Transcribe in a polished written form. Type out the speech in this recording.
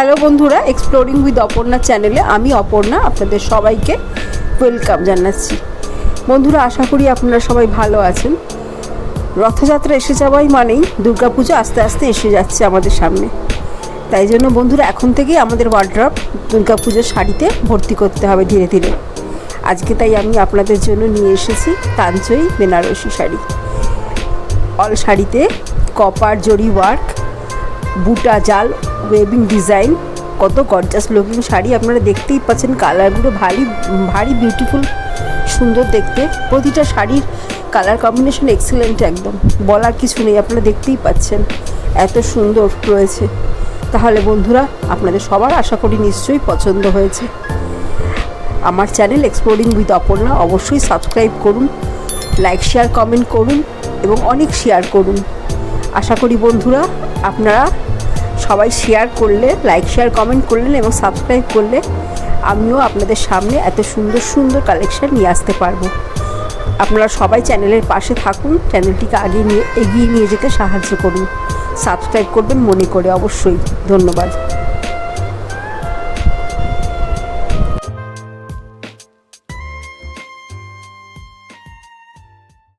Hello বন্ধুরা, exploring with Aparna চ্যানেলে আমি অপর্ণা আপনাদের সবাইকে ওয়েলকাম জানাচ্ছি। বন্ধুরা, আশা করি আপনারা সবাই ভালো আছেন। রথযাত্রা এসে যাওয়াই মানেই দুর্গাপুজো আস্তে আস্তে এসে যাচ্ছে আমাদের সামনে। তাই জন্য বন্ধুরা, এখন থেকেই আমাদের ওয়ার্ড্রব দুর্গাপুজোর শাড়িতে ভর্তি করতে হবে ধীরে ধীরে। আজকে তাই আমি আপনাদের জন্য নিয়ে এসেছি তাঞ্চই বেনারসি শাড়ি। অল শাড়িতে কপার জরি ওয়ার্ক, বুটা জাল, ওয়েভিং ডিজাইন, কত গর্জাস লুকিং শাড়ি। আপনারা দেখতেই পাচ্ছেন, কালারগুলো ভারী বিউটিফুল, সুন্দর দেখতে। প্রতিটা শাড়ির কালার কম্বিনেশন এক্সিলেন্ট, একদম বলার কিছু নেই। আপনারা দেখতেই পাচ্ছেন এত সুন্দর রয়েছে। তাহলে বন্ধুরা, আপনাদের সবার আশা করি নিশ্চয়ই পছন্দ হয়েছে। আমার চ্যানেল এক্সপ্লোরিং উইথ অপর্ণা অবশ্যই সাবস্ক্রাইব করুন, লাইক শেয়ার কমেন্ট করুন এবং অনেক শেয়ার করুন। আশা করি বন্ধুরা, আপনারা সবাই শেয়ার করলে, লাইক শেয়ার কমেন্ট করলেন এবং সাবস্ক্রাইব করলে আমিও আপনাদের সামনে এত সুন্দর সুন্দর কালেকশন নিয়ে আসতে পারবো। আপনারা সবাই চ্যানেলের পাশে থাকুন, চ্যানেলটিকে এগিয়ে নিয়ে যেতে সাহায্য করুন। সাবস্ক্রাইব করবেন মনে করে অবশ্যই। ধন্যবাদ।